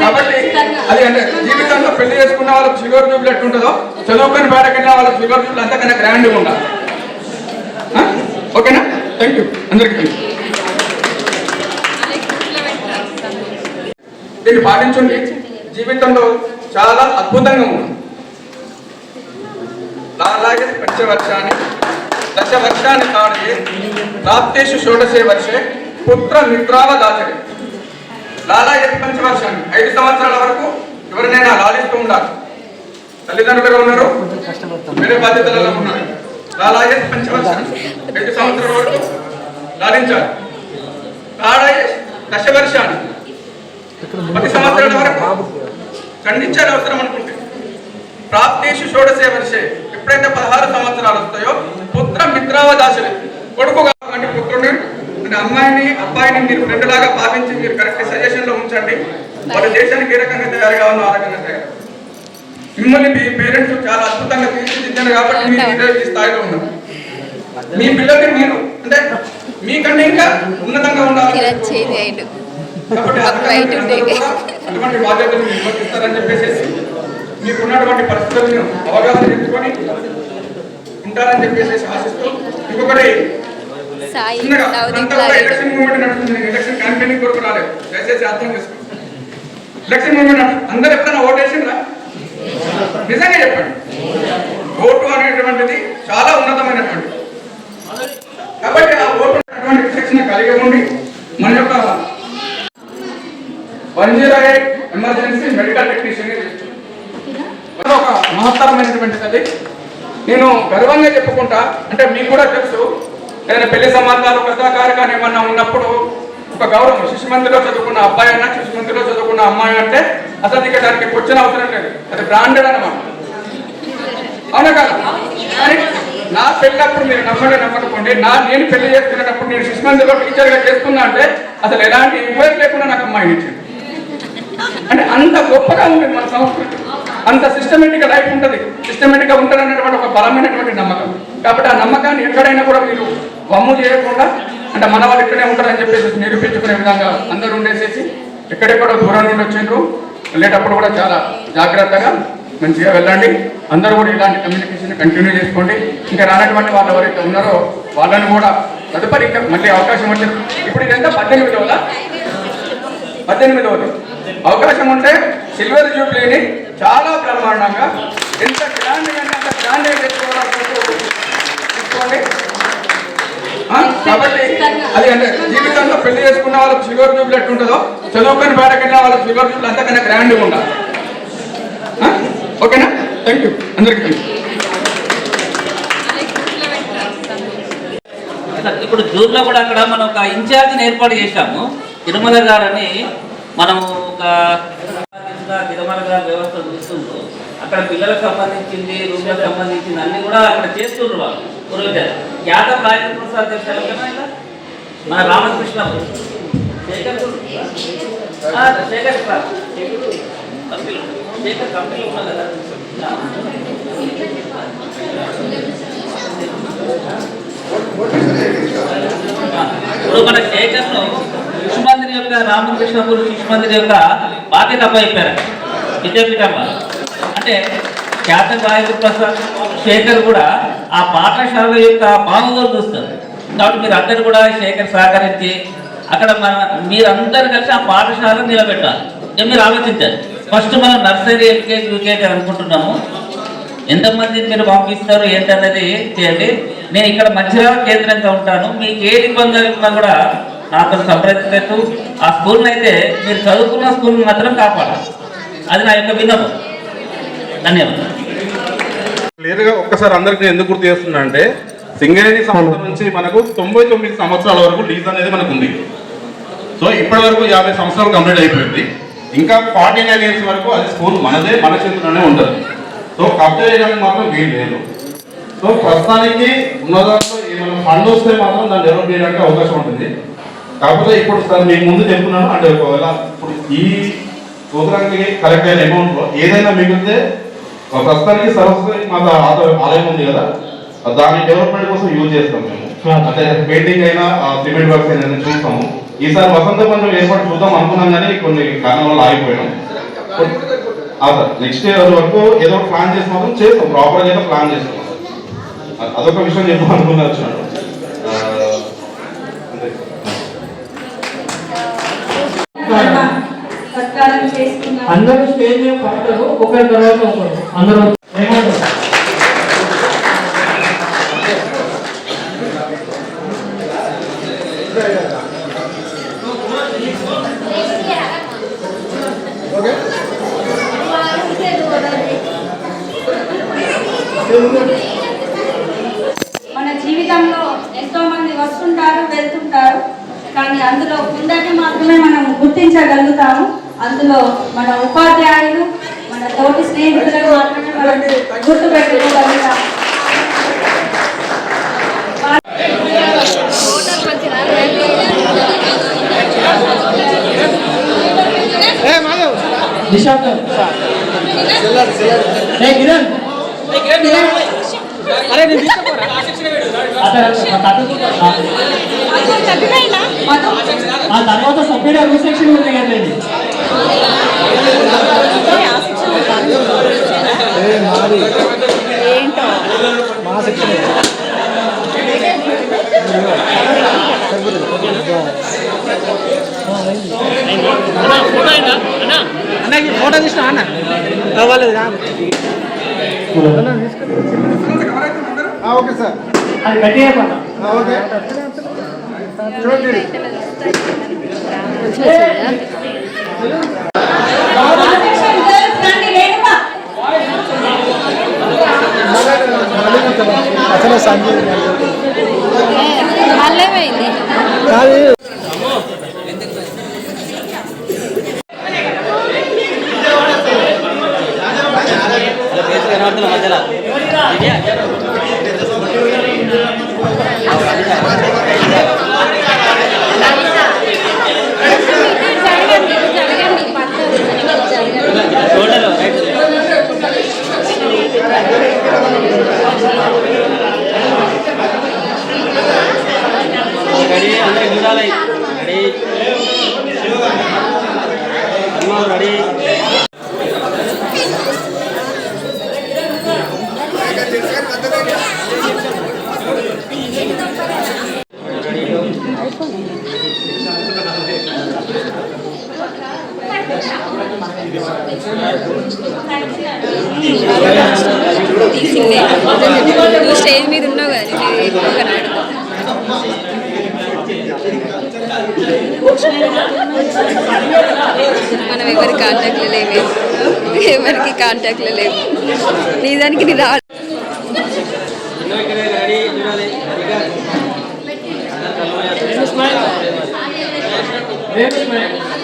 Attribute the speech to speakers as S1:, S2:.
S1: కాబట్టి అది అంటే జీవితంలో పెళ్లి చేసుకున్న వాళ్ళకి షుగర్ జూబులు ఎట్టుంటుందో చదువుకొని బయటకెళ్ళిన వాళ్ళకి షుగర్ జూబులు అంతకన్నా గ్రాండ్గా ఉండాలి. ఓకేనా? థ్యాంక్ యూ అందరికీ. దీన్ని పాటించండి, జీవితంలో చాలా అద్భుతంగా ఉంది. లాలాగే పంచవర్షాన్ని దశవర్షాన్ని తాడే ప్రాప్తేషు షోడశే వర్షే పుత్ర మిత్రావదాచరే. లాలాగే పంచవర్షాన్ని 5 సంవత్సరాల వరకు ఎవరినైనా లాలిస్తూ ఉండాలి. తల్లిదండ్రులుగా ఉన్నారు, వేరే బాధ్యతలలో ఉన్నారు. లాలాగే పంచవర్షాన్ని 5 సంవత్సరాల వరకు లాలించాలి. తాడాయే దశవర్షాన్ని 10 సంవత్సరాల వరకు ఖండించాలి అవసరం అనుకుంటే. ప్రాప్తేషు షోడశే వర్షే ఎప్పుడైతే 16 సంవత్సరాలు వస్తాయో పుత్ర మిత్రావదాసులు కొడుకు కాబట్టి పుత్రుని అంటే అమ్మాయిని అబ్బాయిని మీరు ఫ్రెండ్ లాగా భావించి మీరు కరెక్ట్ సజెషన్ లో ఉంచండి. వాళ్ళ దేశానికి ఏ రకంగా తయారు కావాలో ఆ రకంగా తయారు. మిమ్మల్ని మీ పేరెంట్స్ చాలా అద్భుతంగా తీర్చిదిద్దారు కాబట్టి మీరు ఈ స్థాయిలో ఉన్నారు. మీ పిల్లలకి మీరు అంటే మీకంటే ఇంకా ఉన్నతంగా ఉండాలి కాబట్టి అటువంటి బాధ్యతలు నిర్వర్తిస్తారని చెప్పేసి మీకున్నటువంటి పరిస్థితులను అవగాహన చేసుకొని ఉంటారని చెప్పేసి ఆశిస్తూ ఇంకొకటి ఎలక్షన్ మూవ్మెంట్ నడుస్తుంది. ఎలక్షన్ క్యాంపెయినింగ్ కొరకు రాలేదు, దయచేసి అర్థం చేసుకోండి. ఎలక్షన్ మూవ్మెంట్ అందరు ఎప్పుడైనా ఓటు వేసిండ్రా? నిజంగా చెప్పండి. ఓటు అనేటువంటిది చాలా ఉన్నతమైనటువంటి కాబట్టి ఆ ఓటు అటువంటి విచక్షణ కలిగి ఉండి మన యొక్క 108 ఎమర్జెన్సీ మెడికల్ టెక్నీషియన్ ఒక మహత్తరమైనటువంటిది. అది నేను గర్వంగా చెప్పుకుంటా. అంటే మీకు కూడా తెలుసు, ఏదైనా పెళ్లి సంబంధాలు కథాకారకాలు ఏమన్నా ఉన్నప్పుడు ఒక గౌరవం. శిశుమందిలో చదువుకున్న అబ్బాయి అన్నా శిశుమందిలో చదువుకున్న అమ్మాయి అంటే అసలు ఇక దానికి క్వశ్చన్ అవసరం లేదు, అది బ్రాండెడ్ అన్నమాట. అవునా కాదు? కానీ నా పెళ్ళప్పుడు మీరు నమ్మకపోండి, నేను పెళ్లి చేసుకునేటప్పుడు నేను శిశుమందిలో టీచర్గా చేస్తున్నా అంటే అసలు ఎలాంటి ఎంక్వైరీ లేకుండా నాకు అమ్మాయిని ఇచ్చింది. అంటే అంత గొప్పగా ఉంటుంది మన సంస్కృతి, అంత సిస్టమేటిక్గా లైఫ్ ఉంటుంది, సిస్టమేటిక్గా ఉంటుంది అనేటువంటి ఒక బలమైనటువంటి నమ్మకం. కాబట్టి ఆ నమ్మకాన్ని ఎక్కడైనా కూడా మీరు వమ్ము చేయకుండా అంటే మన వాళ్ళు ఇక్కడే ఉంటారని చెప్పేసి నిరూపించుకునే విధంగా అందరూ ఉండేసేసి ఎక్కడెక్కడో దూరం నుండి వచ్చిండ్రు. వెళ్ళేటప్పుడు కూడా చాలా జాగ్రత్తగా మంచిగా వెళ్ళండి. అందరూ కూడా ఇలాంటి కమ్యూనికేషన్ కంటిన్యూ చేసుకోండి. ఇంకా రానటువంటి వాళ్ళు ఎవరైతే ఉన్నారో వాళ్ళని కూడా తదుపరి ఇంకా మళ్ళీ అవకాశం వచ్చింది. ఇప్పుడు ఇదంతా 18వ 18వ అవకాశం ఉంటే సిల్వర్ జూబ్లీని చాలా బ్రహ్మాండంగా ఎంత గ్రాండ్గా అంటే అంత గ్రాండ్గా తీసుకోండి. కాబట్టి అది అంటే జీవితంలో పెళ్లి చేసుకున్న వాళ్ళకి షుగర్ జూబులు ఎట్టుంటుందో చదువుకొని బయటకెళ్ళిన వాళ్ళకి షుగర్ జూబులు అంతకన్నా గ్రాండ్గా ఉండాలి. ఓకేనా? థ్యాంక్ యూ అందరికీ.
S2: ఇప్పుడు జూబ్లో కూడా అక్కడ మనం ఒక ఇన్ఛార్జిని ఏర్పాటు చేశాము. తిరుమల గారని మనము ఒక తిరుమల గారి వ్యవస్థ చూస్తుండ్రు. అక్కడ పిల్లలకు సంబంధించింది, రూమ్లకు సంబంధించింది అన్ని కూడా అక్కడ చేస్తుండ్రు వాళ్ళు. యాదవ్ రాజేంద్ర ప్రసాద్ చెప్పారు, మన రామకృష్ణ శేఖర్ కంపెనీ ఉన్నారు కదా. ఇప్పుడు మన శేఖర్ను శిశుమందిర్ యొక్క రామకృష్ణపూర్ శిశుమందిర్ యొక్క బాధ్యత అప్పచెప్పారు విద్యాపీఠమ్మ. అంటే యాదవ్ రాజేంద్ర ప్రసాద్ శేఖర్ కూడా ఆ పాఠశాల యొక్క బాగోగులు చూస్తారు. కాబట్టి మీరు అందరు కూడా శేఖర్ సహకరించి అక్కడ మీరందరూ కలిసి ఆ పాఠశాలను నిలబెట్టాలి. మీరు ఆలోచించారు. ఫస్ట్ మనం నర్సరీ, ఎల్కేజీ, యూకేజీ అనుకుంటున్నాము. ఎంతమందిని మీరు పంపిస్తారు ఏంటనేది చేయండి. నేను ఇక్కడ మంచిర్యాల కేంద్రంగా ఉంటాను. మీకు ఏ ఇబ్బందులు ఉన్నా కూడా నాతో సంప్రదించు. ఆ స్కూల్ని అయితే మీరు చదువుకున్న స్కూల్ని మాత్రం కాపాడాలి. అది నా యొక్క విన్నపం. ధన్యవాదాలు.
S3: క్లియర్గా ఒక్కసారి అందరికీ ఎందుకు గుర్తు చేస్తున్నా అంటే సింగరేణి సంస్థ నుంచి మనకు 99 సంవత్సరాల వరకు లీజ్ అనేది మనకు ఉంది. సో ఇప్పటి వరకు 50 సంవత్సరాలు కంప్లీట్ అయిపోయింది. ఇంకా 49 ఇయర్స్ వరకు అది స్కూల్ మనదే, మన చేతిలోనే ఉంటుంది. సో కబ్జా చేయడానికి మాత్రం వీలు లేదు. సో ప్రస్తుతానికి ఉన్నదాంట్లో ఏమైనా ఫండ్ వస్తే మాత్రం దాన్ని డెవలప్ చేయడానికి అవకాశం ఉంటుంది. కాకపోతే ఇప్పుడు సార్ మీకు ముందు చెప్తున్నాను, అంటే ఒకవేళ ఇప్పుడు ఈ ప్రోగ్రామ్కి కలెక్ట్ అయిన అమౌంట్లో ఏదైనా మిగిలితే ప్రస్తుతానికి సరస్వతి మాత ఆలయం ఉంది కదా, దాని డెవలప్మెంట్ కోసం యూజ్ చేస్తాం మేము. అంటే పెయింటింగ్ అయినా సిమెంట్ వర్క్స్ అయినా చూస్తాము. ఈసారి వసంత పంచం ఏర్పాటు చూద్దాం అనుకున్నాం కానీ కొన్ని కారణాల వల్ల ఆగిపోయాం. సార్ నెక్స్ట్ ఇయర్ వరకు ఏదో ఒకటి ప్లాన్ చేసి మాత్రం చేస్తాం, ప్రాపర్గా అయితే ప్లాన్ చేస్తాం. అదొక విషయం చెప్పాలనుకుని వచ్చినాడు.
S4: అందరూ స్టేజ్ మీద పడతారు, ఒకరి తర్వాత ఒకరు అందరూ ఏమంటారు?
S5: మన జీవితంలో ఎంతో మంది వస్తుంటారు వెళ్తుంటారు, కానీ అందులో కొందరిని మాత్రమే మనం గుర్తించగలుగుతాము. అందులో మన ఉపాధ్యాయులు, మన తోటి స్నేహితులను మాత్రమే మనం గుర్తుపెట్టుకోగలుగుతాము.
S4: నిశాంత్ కిరణ్ ఆ తర్వాత సభ్యుడు అడ్మినిస్ట్రేషన్ ఉంది కదండి.
S6: మా సెక్షన్ అన్నకి ఫోటో తీసిన అన్న అవ్వలేదు. ఓకే సార్,
S4: అది గట్టిగా
S6: ఓకే చూడండి. అసలు సంజయ్ కాదు
S5: నువ్వు స్టేజ్ మీద ఉన్నావు కదా, మనం ఎవరి కాంటాక్ట్లో లేవు, ఎవరికి కాంటాక్ట్లో లేవు. నీ దానికి నీ రా
S4: రేపు